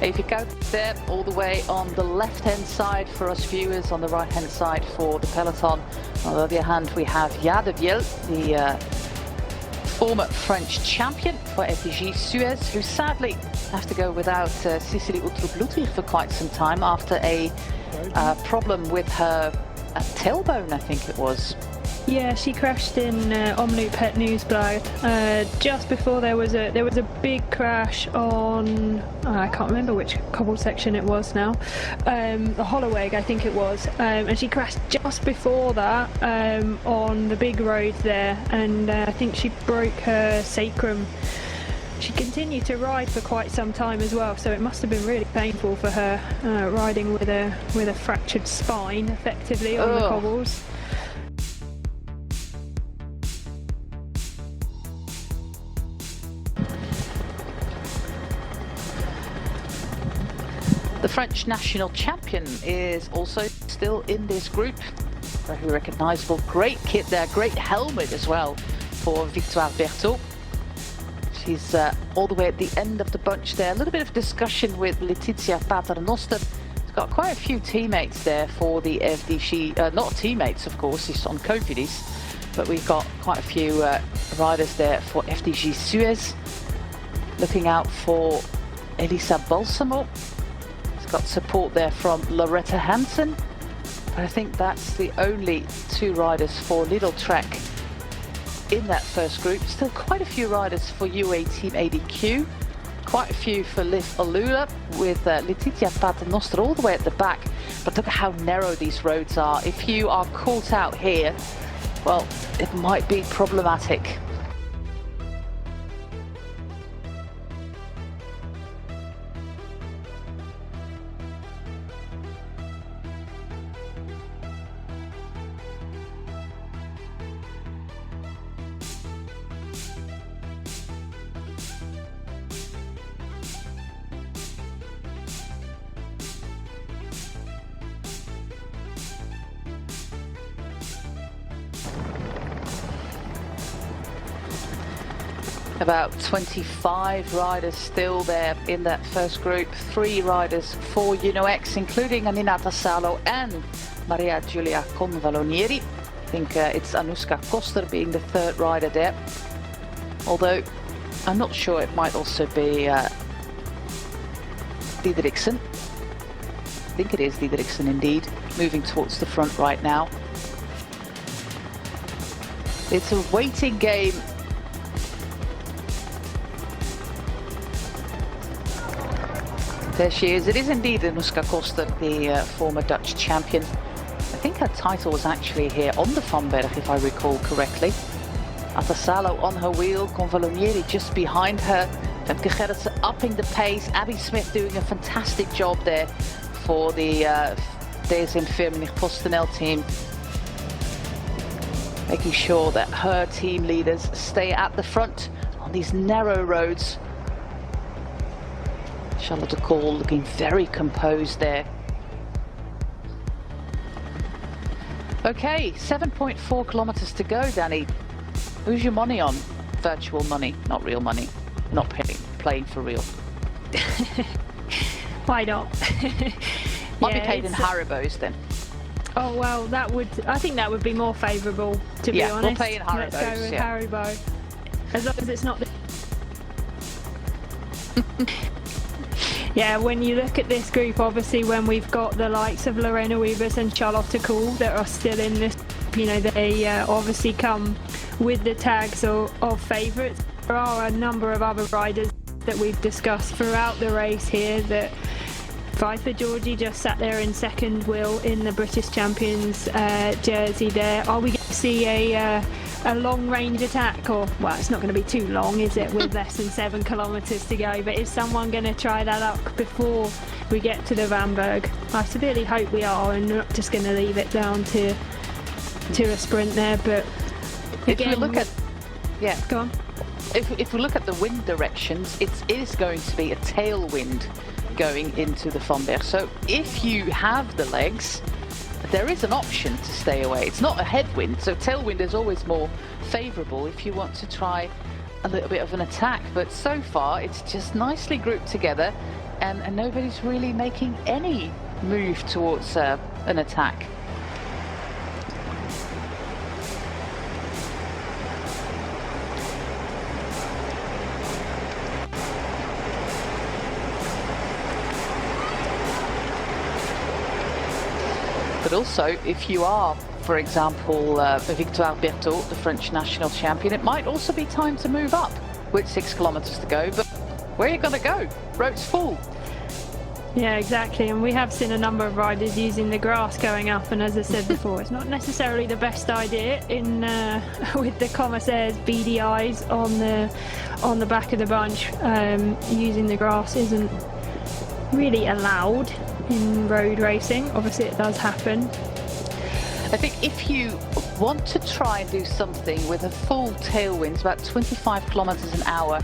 Even there, all the way on the left-hand side for us viewers, on the right-hand side for the peloton. On the other hand, we have Jade Viel, the former French champion for FDJ Suez, who sadly has to go without Cecilie Uttrup-Ludwig for quite some time after a problem with her tailbone, I think it was. Yeah, she crashed in Omloop Het Nieuwsblad just before there was a big crash on I can't remember which cobble section it was now, the Holloweg I think it was, and she crashed just before that on the big road there, and I think she broke her sacrum. She continued to ride for quite some time as well, so it must have been really painful for her riding with a fractured spine effectively on the cobbles. The French national champion is also still in this group. Very recognisable, great kit there, great helmet as well for Victoire Berthaud. She's all the way at the end of the bunch there. A little bit of discussion with Letizia Paternoster. She's got quite a few teammates there for the FDJ, not teammates of course, it's on Cofidis, but we've got quite a few riders there for FDJ Suez. Looking out for Elisa Balsamo. Got support there from Loretta Hansen, but I think that's the only two riders for Lidl Trek in that first group. Still quite a few riders for UAE Team ADQ, quite a few for Liv Alula with Letizia Paternoster all the way at the back, but look at how narrow these roads are. If you are caught out here, well, it might be problematic. About 25 riders still there in that first group. 3 riders for UNOX, including Aminata Salo and Maria Giulia Convalonieri. I think it's Anouska Koster being the third rider there. Although I'm not sure, it might also be Diederiksen. I think it is Diederiksen indeed, moving towards the front right now. It's a waiting game. There she is. It is indeed Anouska Koster, the former Dutch champion. I think her title was actually here on the Van Berg, if I recall correctly. Atasalo on her wheel, Convalonieri just behind her. Femke Gerritsen upping the pace. Abby Smith doing a fantastic job there for the DSM Firmenich PostNL team. Making sure that her team leaders stay at the front on these narrow roads. Charlotte Kool looking very composed there. Okay, 7.4 kilometers to go, Danny. Who's your money on? Virtual money, not real money. Not playing for real. Why not? Might be paid in Haribos then. Oh well, I think that would be more favourable, to be honest. We'll pay in Haribos. Let's go with Haribo. As long as it's not. Yeah, when you look at this group, obviously when we've got the likes of Lorena Wiebes and Charlotte Kool that are still in this, you know, they obviously come with the tags of favourites. There are a number of other riders that we've discussed throughout the race here that Pfeiffer Georgie just sat there in second wheel in the British Champions jersey there. Are we going to see a long range attack? Or, well, it's not going to be too long, is it, with less than 7 kilometres to go, but is someone going to try that up before we get to the Van Berg? I severely hope we are, and not just going to leave it down to a sprint there. But again, if we look at, go on. If we look at the wind directions, it is going to be a tailwind going into the Van Berg. So if you have the legs, there is an option to stay away. It's not a headwind, so tailwind is always more favourable if you want to try a little bit of an attack, but so far it's just nicely grouped together, and nobody's really making any move towards an attack. But also, if you are, for example, Victoire Berthaud, the French national champion, it might also be time to move up with 6 kilometers to go. But where are you going to go? Road's full. Yeah, exactly. And we have seen a number of riders using the grass going up. And as I said before, it's not necessarily the best idea in with the commissaires' beady eyes on the back of the bunch. Using the grass isn't really allowed in road racing. Obviously it does happen. I think if you want to try and do something with a full tailwind, about 25 kilometers an hour,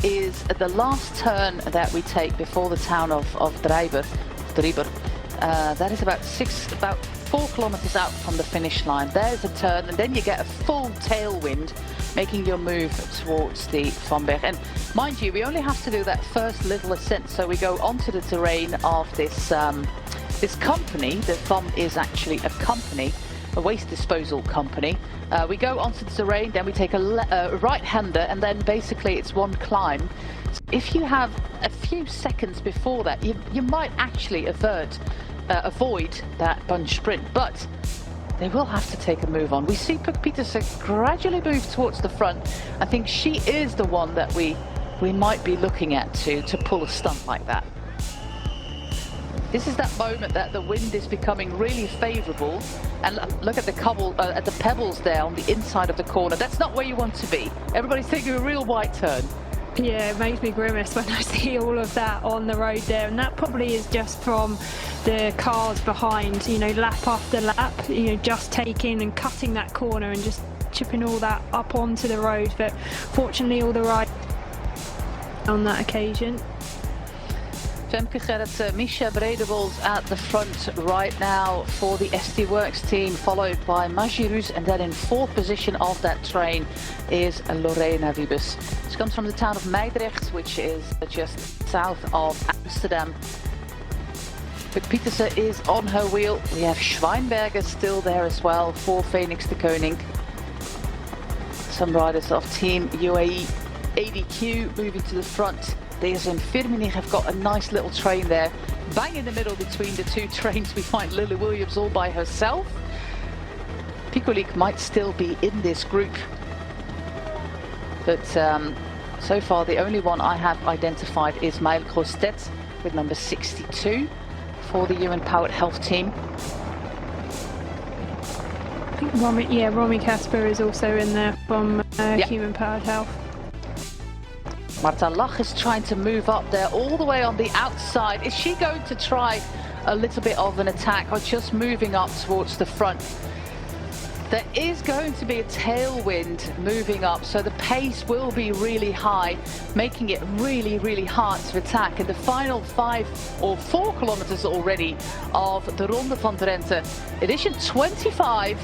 is the last turn that we take before the town of Drijber. That is about 4 kilometers out from the finish line. There's a turn, and then you get a full tailwind, making your move towards the Van Berg. And mind you, we only have to do that first little ascent, so we go onto the terrain of this this company. The VAM is actually a company, a waste disposal company. We go onto the terrain, then we take a right-hander, and then basically it's one climb. So if you have a few seconds before that, you might actually avoid that bunch sprint, but they will have to take a move on. We see Puk Pieterse gradually move towards the front. I think she is the one that we might be looking at to pull a stunt like that. This is that moment that the wind is becoming really favourable, and look at the pebbles there on the inside of the corner. That's not where you want to be. Everybody's taking a real wide turn. Yeah, it makes me grimace when I see all of that on the road there, and that probably is just from the cars behind, you know, lap after lap, you know, just taking and cutting that corner and just chipping all that up onto the road. But fortunately all the right on that occasion. Femke Gerrit, Misha Bredewold at the front right now for the SD Works team, followed by Magirus, and then in 4th position of that train is Lorena Wiebes. She comes from the town of Meidrecht, which is just south of Amsterdam. Puk Pieterse is on her wheel. We have Schweinberger still there as well for Phoenix de Koning. Some riders of Team UAE ADQ moving to the front. DSM Firmenich have got a nice little train there. Bang in the middle between the two trains, we find Lily Williams all by herself. Picolik might still be in this group, but so far the only one I have identified is Maëlle Grostet with number 62 for the Human Powered Health team. I think Romy Casper is also in there from Human Powered Health. Marta Lach is trying to move up there all the way on the outside. Is she going to try a little bit of an attack or just moving up towards the front? There is going to be a tailwind moving up, so the pace will be really high, making it really, really hard to attack. In the final 5 or 4 kilometers already of the Ronde van Drenthe, edition 25,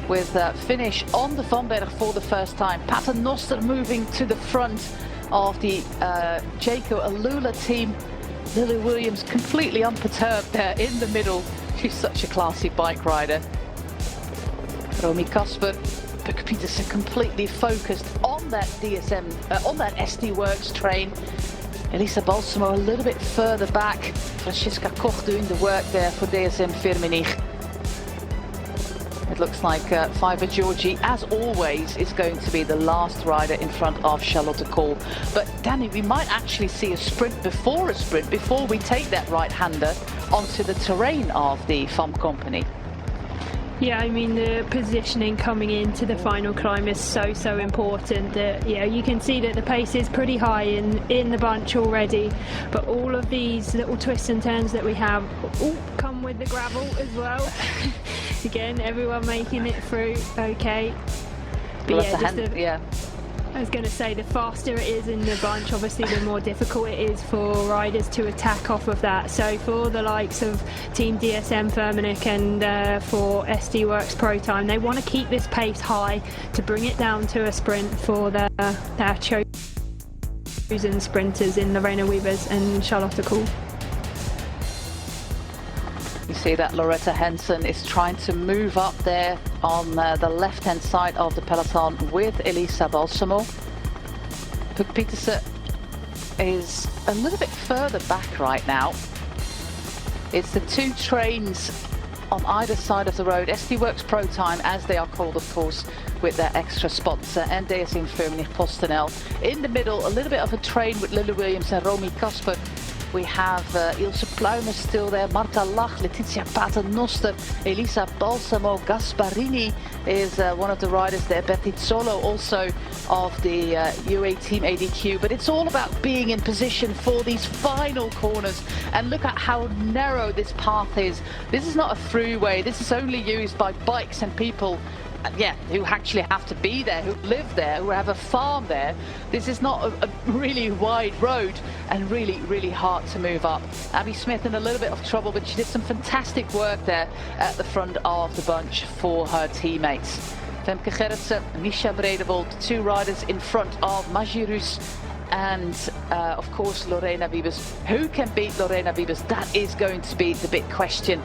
with finish on the Van Berg for the first time. Paternoster moving to the front of the Jayco Alula team. Lily Williams completely unperturbed there in the middle. She's such a classy bike rider. Romy Casper, Puk Pieterse completely focused on that DSM, on that SD Works train. Elisa Balsamo a little bit further back. Franziska Koch doing the work there for DSM Firmenich. It looks like Fiver Georgie, as always, is going to be the last rider in front of Charlotte Kool. But Danny, we might actually see a sprint before we take that right-hander onto the terrain of the FAM company. Yeah, I mean, the positioning coming into the final climb is so important. Yeah, you can see that the pace is pretty high in the bunch already, but all of these little twists and turns that we have come with the gravel as well. Again, everyone making it through okay. But yeah, I was going to say, the faster it is in the bunch, obviously the more difficult it is for riders to attack off of that. So for the likes of Team DSM Firmenich and for SD Worx Pro Time, they want to keep this pace high to bring it down to a sprint for their chosen sprinters in Lorena Wiebes and Charlotte Kool. You see that Loretta Henson is trying to move up there on the left-hand side of the peloton with Elisa Balsamo. Puk Pieterse is a little bit further back right now. It's the two trains on either side of the road, SD Worx Pro Time, as they are called, of course, with their extra sponsor, and DSM Firmenich PostNL. In the middle, a little bit of a train with Lily Williams and Romy Kasper. We have Ilse Pluimers still there, Marta Lach, Letizia Paternoster, Elisa Balsamo, Gasparini is one of the riders there, Bertizzolo also of the UAE Team ADQ. But it's all about being in position for these final corners. And look at how narrow this path is. This is not a freeway. This is only used by bikes and people who actually have to be there, who live there, who have a farm there. This is not a really wide road and really, really hard to move up. Abby Smith in a little bit of trouble, but she did some fantastic work there at the front of the bunch for her teammates. Femke Gerritsen, Misha Bredevold, the two riders in front of Magirus and of course Lorena Wiebes. Who can beat Lorena Wiebes? That is going to be the big question.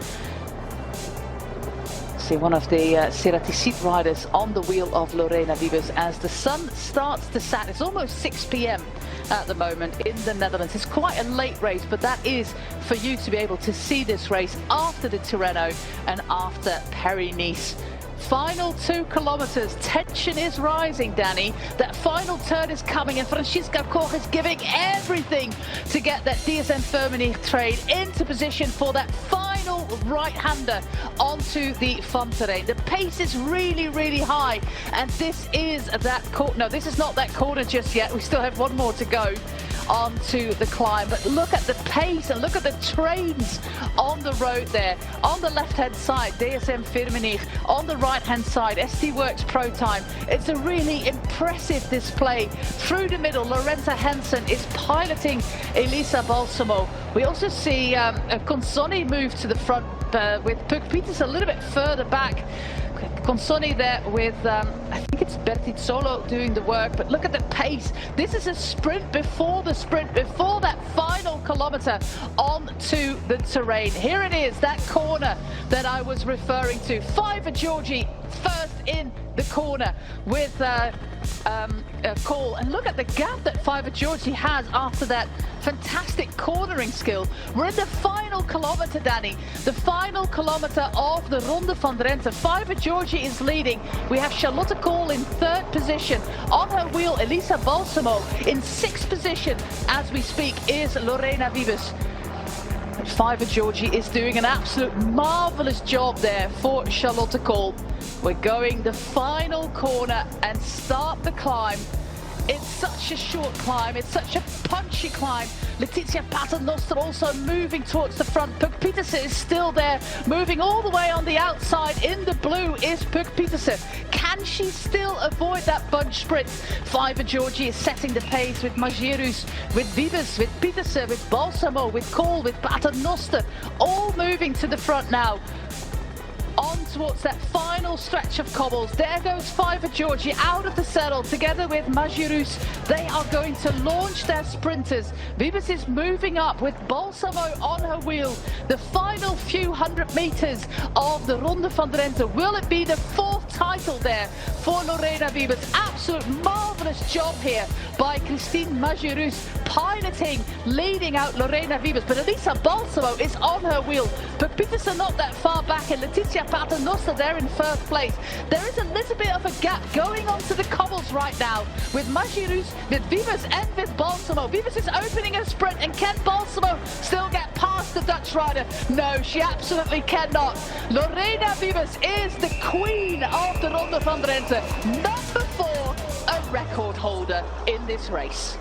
See one of the Ceratisit riders on the wheel of Lorena Wiebes as the sun starts to set. It's almost 6 p.m. at the moment in the Netherlands. It's quite a late race, but that is for you to be able to see this race after the Tirreno and after Paris-Nice. Final 2 kilometers, tension is rising, Danny. That final turn is coming and Francisca Koch is giving everything to get that DSM Firmenich train into position for that final right-hander onto the fun terrain. The pace is really, really high, and this is that corner. No, this is not that corner just yet. We still have one more to go onto the climb, but look at the pace and look at the trains on the road there. On the left-hand side, DSM Firmenich. On the right-hand side, SD Worx Pro Time. It's a really impressive display. Through the middle, Lorenza Henson is piloting Elisa Balsamo. We also see Consonni move to the front with Puk Pieterse a little bit further back. Consonni there with, I think it's Bertizzolo doing the work, but look at the pace. This is a sprint before the sprint, before that final kilometer onto the terrain. Here it is, that corner that I was referring to. Fiver Georgie first in the corner with Kool. And look at the gap that Fiver Georgie has after that fantastic cornering skill. We're in the final kilometer, Danny. The final kilometer of the Ronde van Drenthe. Fiver Georgie is leading. We have Charlotte Kool in 3rd position. On her wheel, Elisa Balsamo in 6th position. As we speak is Lorena Wiebes. Fiver Georgie is doing an absolute marvelous job there for Charlotte Kool. We're going the final corner and start the climb. It's such a short climb, it's such a punchy climb. Letizia Paternoster also moving towards the front. Puk Pieterse is still there, moving all the way on the outside. In the blue is Puk Pieterse. Can she still avoid that bunch sprint? Fiver Georgie is setting the pace with Magirus, with Wiebes, with Pieterse, with Balsamo, with Kool, with Paternoster, all moving to the front now. On towards that final stretch of cobbles. There goes Fiver Georgie out of the saddle together with Magirus. They are going to launch their sprinters. Wiebes is moving up with Balsamo on her wheel. The final few hundred meters of the Ronde van Drenthe. Will it be the 4th title there for Lorena Wiebes? Absolute marvelous job here by Christine Magirus, piloting, leading out Lorena Wiebes. But Elisa Balsamo is on her wheel. But Pieterse not that far back, and Letizia Paternoster there in 1st place. There is a little bit of a gap going onto the cobbles right now with Magirus, with Wiebes and with Balsamo. Wiebes is opening a sprint, and can Balsamo still get past the Dutch rider? No, she absolutely cannot. Lorena Wiebes is the queen of the Ronde van Drenthe. Number 4, a record holder in this race.